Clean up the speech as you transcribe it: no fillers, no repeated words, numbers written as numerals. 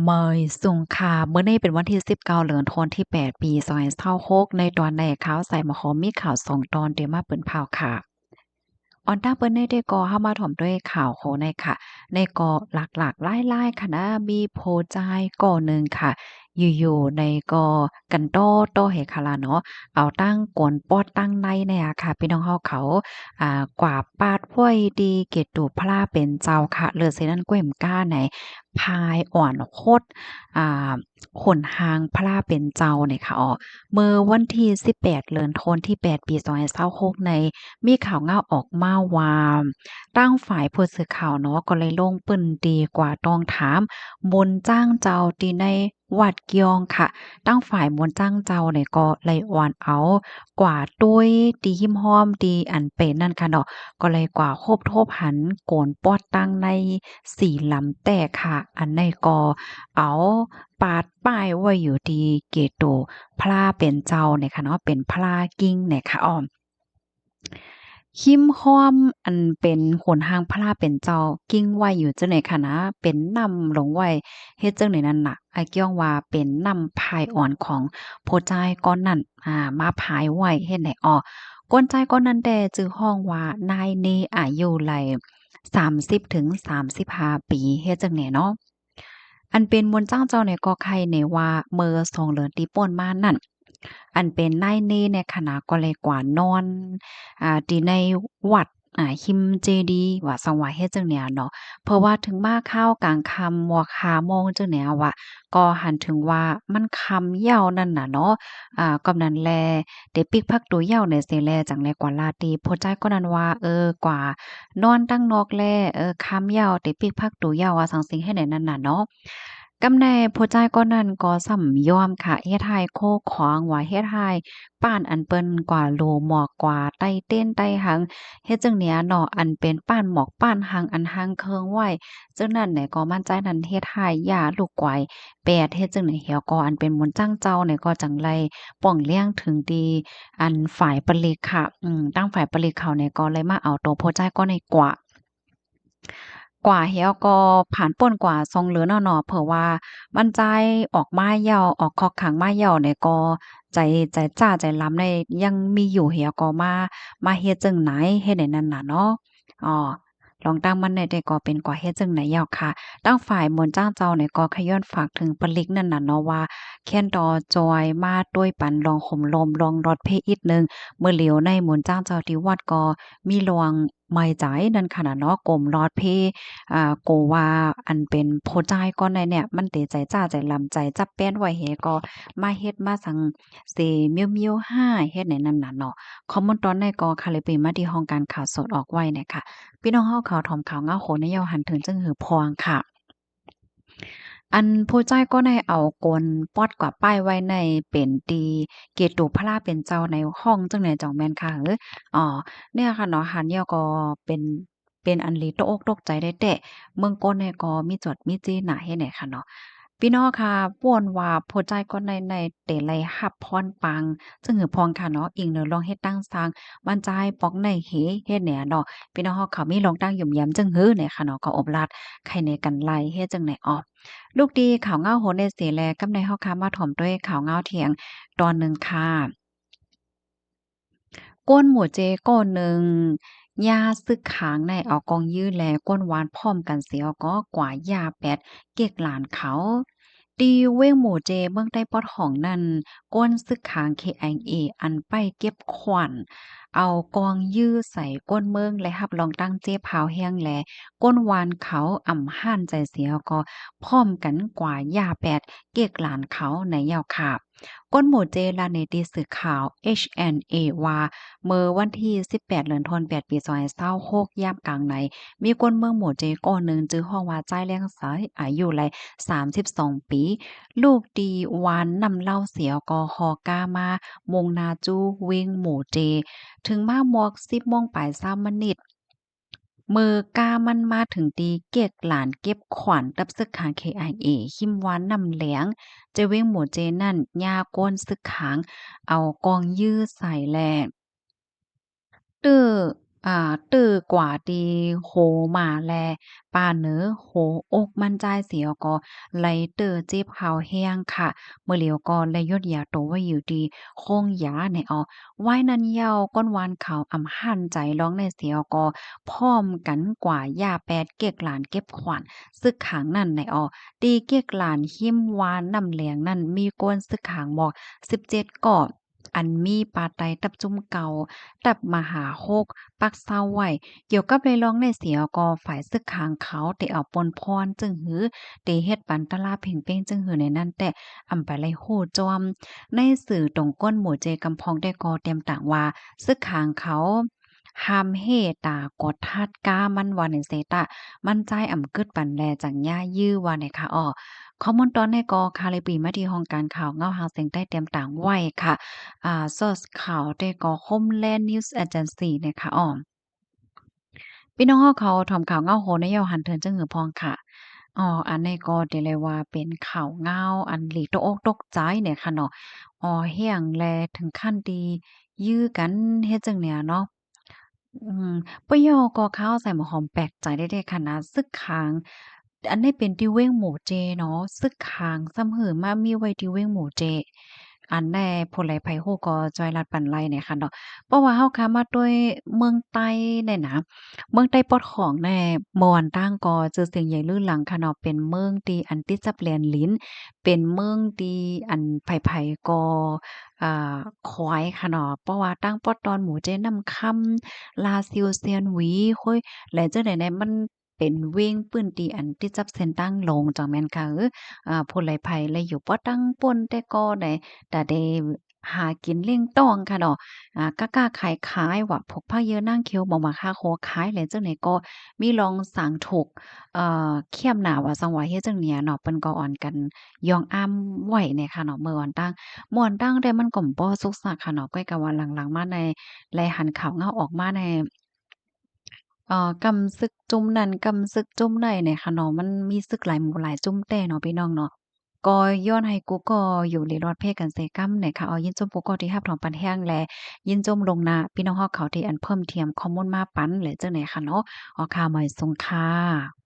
เมยสุงค่ะมื้อนี้เป็นวันที่19เดือนธันวาคมที่8ปี2026ในตอนในข่าวใส่มะขอมีข่าว2ตอนเดี๋ยวมาเปิ้นเผาค่ะ ออนต้าเปิ้นได้ได้ก่อเข้ามาถ่อมด้วยข่าวโคในค่ะในก่อหลากๆหลายๆค่ะนะมีโพจายก่อหนึ่งค่ะอยู่ๆในก่อกันโต้เฮคาลาเนาะเอาตั้งกวนปอดตั้งในเนี่ยค่ะพี่น้องเฮาเขากว่าปาดห้วยดีเกตุพลาเป็นเจ้าค่ะเลือเสนั้นก้วยมก้าในพายอ่อนโคตรอ่าขนหางพลาเป็นเจ้าเนี่ยค่ะเมื่อวันที่18เดือนธันวาคมที่8ปี2026ใน มีข่าวเงาออกมาว่าตั้งฝ่ายผู้สื่อข่าวเนาะก็เลยลงปึ้นดีกว่าต้องถามมนต์จ้างเจ้าที่ในวัดเกียงค่ะตั้งฝ่ายมนต์จ้างเจ้าเนี่ยก็เลยอ่อนเอากว่าตุ้ยตีหิมห้อมดีอันเป็นนั่นค่ะเนาะก็เลยกว่าโคบโทบหันโกนปอดตั้งในสี่ลำแต่ค่ะอันในก็เอาปาดป้ายไว้อยู่ที่เกตุพระเป็นเจ้าเนี่ยค่ะเนาะเป็นพระกิ้งเนี่ยค่ะอ้อม คิมฮ้อมอันเป็นโหนหางพระราเป็นเจ้ากิ้งไว้อยู่จังได๋ค่ะนะเป็นนำลงไว้เฮ็ดจังได๋นั่นน่ะอ้ายเกี้ยงว่าเป็นนำพายอ่อนของโพจ้ายก้อนนั้นมาพายไว้เฮ็ดให้อ้อก้นจ้ายก้อนนั้นแดจื้อฮ้องว่านายเนอายุไหล่30-35ปีเฮ็ดจั่งใดเนาะอันเป็นมนต์จ้างเจ้าในกอไข่ในว่าเมื่อ2เดือนที่ผ่านมานั้น อันเป็นนายเน่ในคณะก็เลยกว่านอนที่ในวัดฮิมเจดีย์ว่าสังว่าเฮ็ดจั่งเนี้ยเนาะเพราะว่าถึงมาข้าวกลางค่ำมัวค่าโมงจั่งเนี้ยว่าก็หันถึงว่ามันค่ำยาวนั่นน่ะเนาะก็นั้นแลได้ปิกพักตัวเหย้าเนี่ยเสิแลจั่งแลกว่าลาตรีโพดใจก็นั้นว่ากว่านอนตั้งนอกแลค่ำยาวได้ปิกพักตัวเหย้าว่าสังสิงให้ไหนนั่นน่ะเนาะ กำแน่ผู้จ่ายก็นั้นก็สำยอมค่ะเฮ็ดให้โคขวางว่าเฮ็ดให้ป้านอันเปิ้นกว่าโลหมอกกว่าไต้เต้นไต้หังเฮ็ดจั่งเนี้ยเนาะอันเป็นป้านหมอกป้านหังอันหังเคิงไว้จังนั้นเนี่ยก็มั่นใจนั้นเฮ็ดให้ย่าลูกกวายแปดเฮ็ดจั่งใดเหี่ยวก็อันเป็นมนต์จ้างเจ้าเนี่ยก็จังไรป้องเลี้ยงถึงดีอันฝ่ายปลีกค่ะตั้งฝ่ายปลีกเขาเนี่ยก็เลยมาเอาตัวผู้จ่ายก็ในกว่า กว่าเฮียก็ผ่านพ้นกว่าทรงเหลือเนาะๆเผื่อว่ามันใจออกมาเหย้าออกคอกขังมาเหย้าเนี่ยก็ใจจ้าใจล้ำในยังมีอยู่เหี่ยก็มาเฮ็ดจั่งไหนเฮ็ดได้นั่นน่ะเนาะอ้อลองตั้งมันได้แต่ก็เป็นกว่าเฮ็ดจั่งไหนเหย้าค่ะตั้งฝ่ายมนต์จ้างเจ้าเนี่ยก็ขย้อนฝากถึงปลิกนั่นน่ะเนาะว่าแค้นดอจอยมาด้วยปันลองห่มลมลองรอดเพอีกหนึ่งเมื่อเหลียวในมนต์จ้างเจ้าที่วัดก็มีลวงไม้ใจนั่นค่ะน่ะเนาะกลมรอดเพ โกว่าอันเป็นโพจ่ายก่อนใดเนี่ยมันเตใจจ้าใจลำใจจับแป้นไว้เฮก็มาเฮ็ดมาสังเสเมียวๆห้าเฮ็ดในนั้นน่ะเนาะคอมเมนต์ตอนในก็ค่ะเลยไปมาที่ห้องการข่าวสดออกไว้เนี่ยค่ะพี่น้องเฮาข่าวถอมข่าวเงาโหนยาวหันถึงจึงหือพวงค่ะอันผู้จ่ายก็ได้เอากลปอดกว่าป้ายไว้ในเป็นตีเกตุพระเป็นเจ้าในห้องจังไหนจ่องแม่นค่ะอ๋อเนี่ยค่ะเนาะหันเนี่ยก็เป็นอันลีตกอกตกใจได้แต่เมืองก้นเนี่ยก็มีจดมีจี้หนาเฮ็ดให้ค่ะเนาะพี่น้องค่ะป่วนว่าผู้ใจก็ในเตไลรับพรปังจึงหือพองค่ะเนาะอิงเนอลองเฮ็ดตั้งสร้างมันใจปอกในเเฮ็ดแหน่เนาะพี่น้องเฮาเขามีลองตั้งหยุ่มแย้มจึงหือเนี่ยค่ะเนาะก็อบลัดไข่ในกันไล่เฮ็ดจังไหนอ้อลูกดีข่าวเงาโหนในเสแลกำในเฮาค่ะมาถ่อมด้วยข่าวเงาเที่ยงตอนหนึ่งค่ะก้นหมูเจก้นหนึ่งย่าซึกขางในเอากองยื้อแลก้นหวานพร้อมกันเสียก็กว่าย่าแปดเก็กหลานเขาตีเว้งหมู่เจเมืองใต้ปอดห้องนั่นก้นซึกขาง KIA อันไปเก็บขวัญเอากองยื้อใส่ก้นเมืองและรับรองตั้งเจ๊พาวแห้งแลก้นวานเขาอ่ำห้านใจเสียก็พร้อมกันกว่าย่าแปดเก็กหลานเขาในยาวขาบก้นหมู่เจลาเนตีสื่อข่าว HNA ว่าเมื่อวันที่18เดือนธันวาคมปี2026ยามกลางในมีคนเมืองหมู่เจก้อนหนึ่งจื้อฮ้องว่าจ้ายแรงสายอายุไล32ปีลูกดีวานนำเหล้าเสียกอฮอกามามงนาจูเวงหมู่เจถึงมาหมวก10โมงปลาย3มนิดมือกามันมาถึงตีเก็กหลานเก็บขวัญกับซึกขาง KIA หิมวานนำแหลงเจเวงหมู่เจนั่นยาก้นซึกขางเอากองยื้อใส่แล ตื้อ ตื้อกว่าตีโหมาแลป้าเหนือโหอกมั่นใจเสียก็ไหลเตื้อจีบขาวแห้งค่ะเมื่อเหลียวก็เลยยดยาโตไว้อยู่ดีโคงยาในไว้นั้นยาวก้นวานขาวอำหันใจร้องในเสียก็พร้อมกันกว่ายาแปดเกียกหลานเก็บขวัญซึกขังนั่นในตีเกียกหลานหิมวานน้ำเหลียงนั่นมีก้นซึกขังบอก17กอบอันมีปาไตตับจุ่มเก่า ตับมหาโฮกปักเศร้าไว้เกี่ยวกับเลยร้องในเสียก็ฝ่ายซึกขางเขาแต่เอาปนพรจึงหือเตเฮ็ดปันตลาเพ่งเป้งจึงหือในนั้นแต่อำไปไลโหจอมในสื่อตรงก้นหมู่เจกำพองได้ก็เตรียมต่างว่าซึกขางเขาหามเฮตากดทัดก้ามันว่าในเซตะมันใจอ่ำกึดปันแลจังย่ายื้อว่าในค่ะข้อมูลตอนในก็คาลิปีมาที่ห้องการข่าวเงาหางเสียงใต้เตรียมต่างไว้ค่ะ source ข่าวได้ก็ Homeland News Agency นะคะพี่น้องเฮาเขาถอมข่าวเงาโหนยาวหันเทินจังหือพองค่ะอันนี้ก็ได้เลยว่าเป็นข่าวเงาอันหลีตกอกตกใจเนี่ยค่ะเนาะเฮียงแลถึงขั้นที่ยื้อกันเฮ็ดจังเนี่ยเนาะ อืมปะยอก็ข้าวใส่หมอหอมแปลกใจได้เดะค่ะนะซึกคางอันนี้เป็นติเว้งหมูเจเนาะซึกคางซ้ำหือมามีไว้ติเว้งหมูเจอันแน่ผู้ใดไผฮู้ก็จอยลัดปันไลเนี่ยค่ะเนาะเพราะว่าเฮาค้ามาด้วยเมืองใต้เนี่ยนะเมืองใต้ปอดของแน่ม่วนตั้งก็ชื่อเสียงใหญ่ลือหลังค่ะเนาะเป็นเมืองที่อันติดจับแลนลิ้นเป็นเมืองที่อันไผๆก็อ่าขวายค่ะเนาะเพราะว่าตั้งปอดตอนหมูเจนำคำ ลาซิลเซียนหวีค่อยแล้วจังได๋แหน่มันเป็นเว้งปื้นตีอันที่จับเส้นตั้งลงจังแม่นค่ะผู้ลี้ภัยเลยอยู่บ่ตั้งป่นแต่ก็ได้แต่ได้หากินเลี่ยงต้องค่ะเนาะกล้าๆขายๆว่าพวกผ้าเยอะนางเขียวบ่มาค่าโคขายแล้วจังได๋ก็มีลองสร้างถูกเขี้ยมหน้าว่าจังว่าเฮ็ดจังเนี่ยเนาะเปิ้นก็อ่อนกันยองอ้ำไว้เนี่ยค่ะเนาะเมื่อวันตั้งม่วนตั้งแต่มันก็บ่สุกซักค่ะเนาะก้อยก็ว่าหลังๆมาใน แลหันข่าวเงาออกมาในกำศึกจุ่มนั้นกำศึกจุ่มใดเนี่ยค่ะเนาะมันมีศึกหลายหมู่หลายจุ่มแต่เนาะพี่น้องเนาะก็ย้อนให้กูก็อยู่ในรอดเพกันเสกำเนี่ยค่ะยินจมปุกก็ที่รับถองปันแห้งแลยินจมลงนาพี่น้องเฮาเขาที่อันเพิ่มเทียมข้อมูลมาปันหรือจังไหนค่ะเนาะข่าวใหม่ส่งค่ะ